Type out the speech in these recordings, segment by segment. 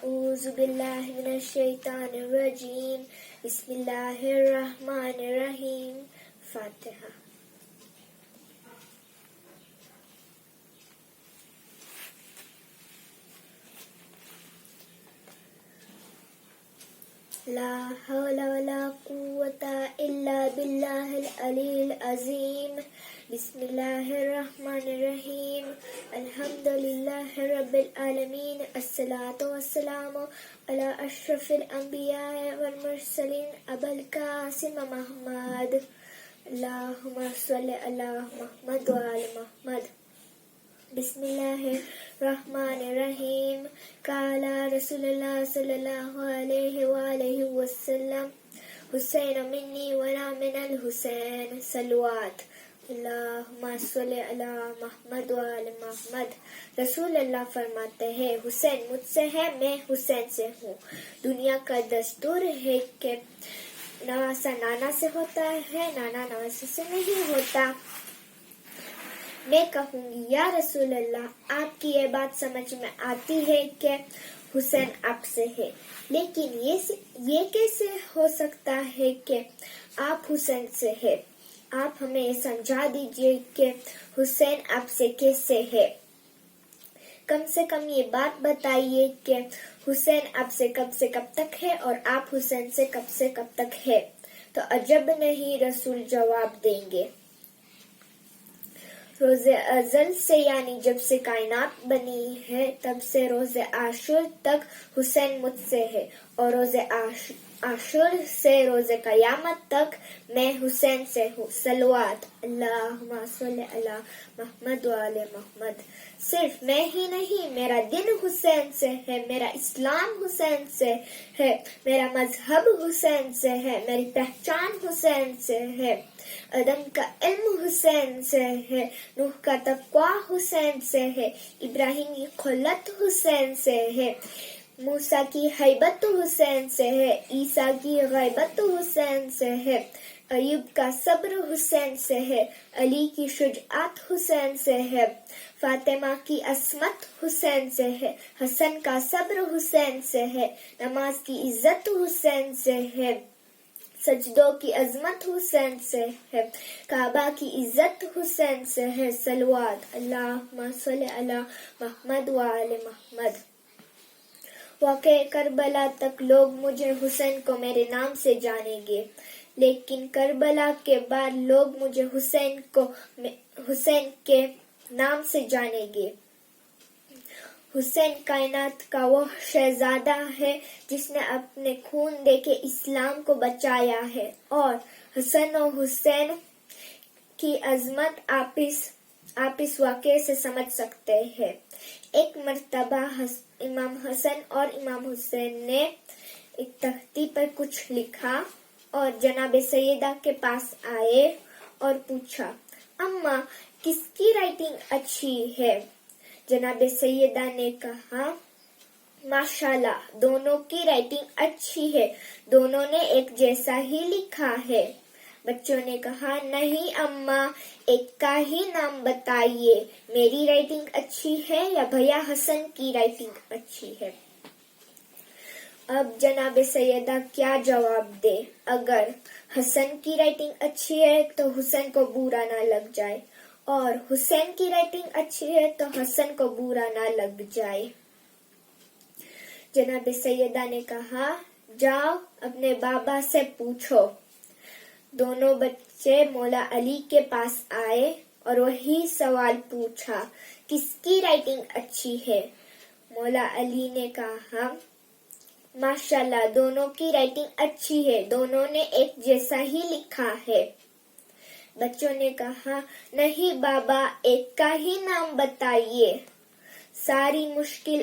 اعوذ باللہ من الشیطان الرجیم بسم اللہ الرحمن الرحیم فاتحہ. لا حول ولا قوة الا باللہ العلی العظیم. بسم اللہ الرحمن الرحیم. الحمد للہ رب العالمین. الصلاة والسلام علی اشرف الانبیاء والمرسلین ابو القاسم محمد. اللہم صل علی محمد وعلی محمد. بسم اللہ الرحمن الرحیم. قال رسول اللہ صلی اللہ علیہ وآلہ وسلم حسین منی ولا من الحسین. صلوات. اللہم صلی علی محمد وآل محمد. رسول اللہ فرماتے ہیں حسین مجھ سے ہے، میں حسین سے ہوں. دنیا کا دستور ہے کہ نواسہ نانا سے ہوتا ہے، نانا نواسے سے نہیں ہوتا. میں کہوں گی یا رسول اللہ آپ کی یہ بات سمجھ میں آتی ہے کہ حسین آپ سے ہے، لیکن یہ کیسے ہو سکتا ہے کہ آپ حسین سے ہے؟ آپ ہمیں یہ سمجھا دیجئے کہ حسین آپ سے کیسے ہے. کم سے کم یہ بات بتائیے کہ حسین آپ سے کب تک ہے اور آپ حسین سے کب تک ہے. تو عجب نہیں رسول جواب دیں گے روز ازل سے، یعنی جب سے کائنات بنی ہے تب سے روز عاشور تک حسین مجھ سے ہے، اور روز عاشور سے روز قیامت تک میں حسین سے ہوں. صلوات. اللہم صلی علی محمد وعلی محمد. صرف میں ہی نہیں، میرا دین حسین سے ہے، میرا اسلام حسین سے ہے، میرا مذہب حسین سے ہے، میری پہچان حسین سے ہے، آدم کا علم حسین سے ہے، نوح کا تقوی حسین سے ہے، ابراہیم کی خلت حسین سے ہے، موسیٰ کی ہیبت حسین سے ہے، عیسیٰ کی غیبت حسین سے ہے، ایوب کا صبر حسین سے ہے، علی کی شجاعت حسین سے ہے، فاطمہ کی عصمت حسین سے ہے، حسن کا صبر حسین سے ہے، نماز کی عزت حسین سے ہے، سجدوں کی عظمت حسین سے ہے، کعبہ کی عزت حسین سے ہے. صلوات. اللہم صلی علی محمد وعلی محمد. واقع کربلا تک لوگ مجھے حسین کو میرے نام سے جانیں گے، لیکن کربلا کے بعد لوگ مجھے حسین کے نام سے جانیں گے. حسین کائنات کا وہ شہزادہ ہے جس نے اپنے خون دے کے اسلام کو بچایا ہے، اور حسن و حسین کی عظمت آپ اس واقعے سے سمجھ سکتے ہیں. ایک مرتبہ امام حسن اور امام حسین نے ایک تختی پر کچھ لکھا اور جناب سیدہ کے پاس آئے اور پوچھا اماں کس کی رائٹنگ اچھی ہے؟ جناب سیدہ نے کہا ماشاءاللہ دونوں کی رائٹنگ اچھی ہے، دونوں نے ایک جیسا ہی لکھا ہے. بچوں نے کہا نہیں اماں ایک کا ہی نام بتائیے، میری رائٹنگ اچھی ہے یا بھیا حسن کی رائٹنگ اچھی ہے؟ اب جناب سیدہ کیا جواب دے؟ اگر حسن کی رائٹنگ اچھی ہے تو حسین کو برا نہ لگ جائے، اور حسین کی رائٹنگ اچھی ہے تو حسن کو برا نہ لگ جائے. جناب سیدہ نے کہا جاؤ اپنے بابا سے پوچھو. دونوں بچے مولا علی کے پاس آئے اور وہی سوال پوچھا کس کی رائٹنگ اچھی ہے؟ مولا علی نے کہا ماشاءاللہ دونوں کی رائٹنگ اچھی ہے، دونوں نے ایک جیسا ہی لکھا ہے. بچوں نے کہا نہیں بابا ایک کا ہی نام بتائیے. ساری مشکل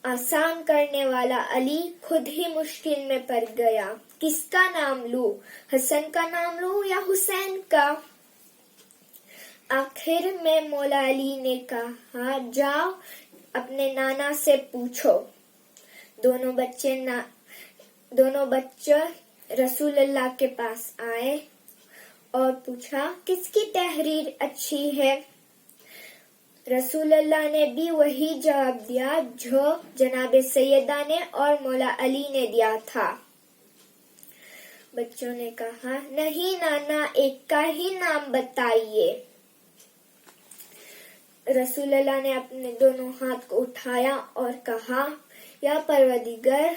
آسان کرنے والا علی خود ہی مشکل میں پڑ گیا. کس کا نام لوں؟ حسن کا نام لوں یا حسین کا؟ آخر میں مولا علی نے کہا جاؤ اپنے نانا سے پوچھو. دونوں بچے رسول اللہ کے پاس آئے اور پوچھا کس کی تحریر اچھی ہے؟ رسول اللہ نے بھی وہی جواب دیا جو جناب سیدہ نے اور مولا علی نے دیا تھا۔ بچوں نے کہا نہیں نانا، ایک کا ہی نام بتائیے۔ رسول اللہ نے اپنے دونوں ہاتھ کو اٹھایا اور کہا یا پروردگار،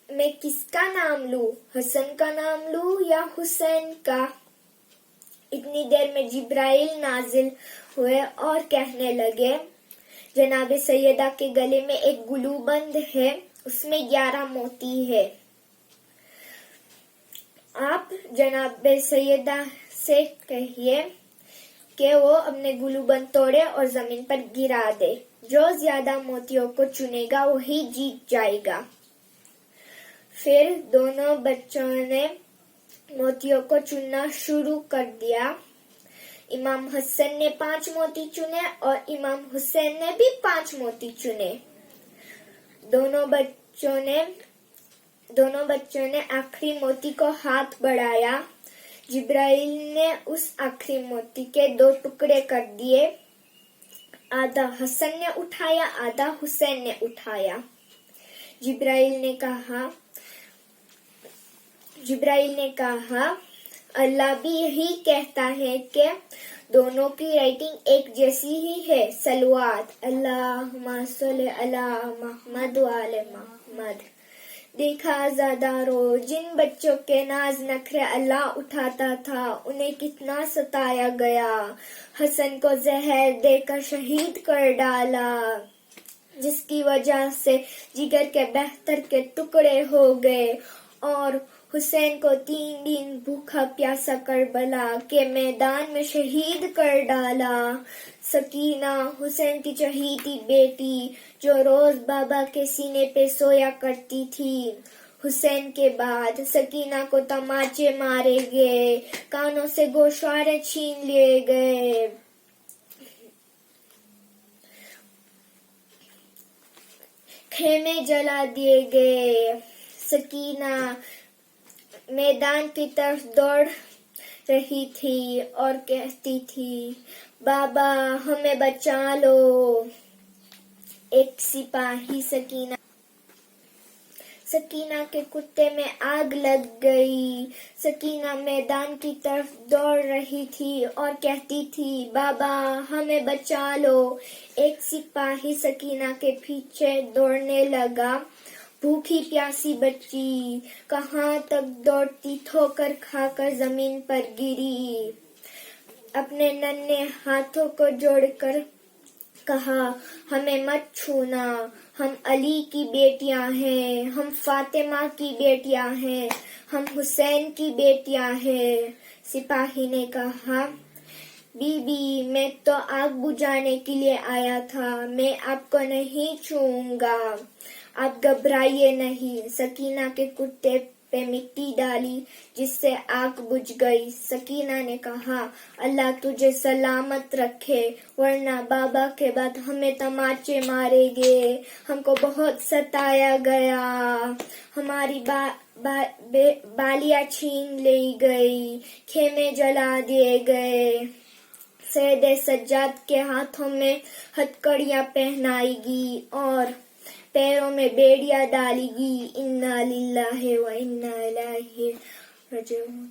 میں کس کا نام لوں؟ حسن کا نام لوں یا حسین کا؟ اتنی دیر میں جبرائیل نازل ہوئے اور کہنے لگے جناب سیدہ کے گلے میں ایک گلو بند ہے، اس میں 11 موتی ہے۔ آپ جناب سیدہ سے کہیے کہ وہ اپنے گلو بند توڑے اور زمین پر گرا دے، جو زیادہ موتیوں کو چنے گا وہی جیت جائے گا۔ پھر دونوں بچوں نے موتیوں کو چننا شروع کر دیا۔ امام حسن نے 5 موتی چنے اور امام حسین نے بھی 5 موتی چنے۔ دونوں بچوں نے آخری موتی کو ہاتھ بڑھایا۔ جبرائیل نے اس آخری موتی کے 2 ٹکڑے کر دیے، آدھا حسن نے اٹھایا، آدھا حسین نے اٹھایا۔ جبرائیل نے کہا اللہ بھی یہی کہتا ہے کہ دونوں کی رائٹنگ ایک جیسی ہی ہے۔ صلوات اللہم صلی علی محمد وآل محمد۔ دیکھا عزادارو، جن بچوں کے ناز نخرے اللہ اٹھاتا تھا انہیں کتنا ستایا گیا۔ حسن کو زہر دے کر شہید کر ڈالا، جس کی وجہ سے جگر کے بہتر کے ٹکڑے ہو گئے، اور حسین کو 3 دن بھوکا پیاسا کربلا کے میدان میں شہید کر ڈالا۔ سکینہ حسین کی چہیتی بیٹی جو روز بابا کے سینے پہ سویا کرتی تھی۔ حسین کے بعد سکینہ کو تماچے مارے گئے، کانوں سے گوشوارے چھین لیے گئے، خیمے جلا دیے گئے۔ سکینہ میدان کی طرف دوڑ رہی تھی اور کہتی تھی بابا ہمیں بچا لو۔ ایک سپاہی سکینہ کے کتے میں آگ لگ گئی۔ سکینہ میدان کی طرف دوڑ رہی تھی اور کہتی تھی بابا ہمیں بچا لو۔ ایک سپاہی سکینہ کے پیچھے دوڑنے لگا۔ بھوکی پیاسی بچی کہاں تک دوڑتی، ٹھوکر کھا کر زمین پر گری۔ اپنے ننھے ہاتھوں کو جوڑ کر کہا ہمیں مت چھونا، ہم علی کی بیٹیاں ہیں، ہم فاطمہ کی بیٹیاں ہیں، ہم حسین کی بیٹیاں ہیں۔ سپاہی نے کہا بی بی میں تو آگ بجھانے کے لیے آیا تھا، میں آپ کو نہیں چھوؤں گا، آپ گھبرائیے نہیں۔ سکینہ کے کتے پہ مٹی ڈالی جس سے آگ بجھ گئی۔ سکینہ نے کہا اللہ تجھے سلامت رکھے، ورنہ بابا کے بعد ہمیں تماچے مارے گے، ہم کو بہت ستایا گیا، ہماری بالیاں چھین لی گئی، خیمے جلا دیے گئے، سید سجاد کے ہاتھوں میں ہتھکڑیاں پہنائی گی اور پیروں میں بیڑیاں ڈالی گی۔ انا للہ و انا الیہ راجعون۔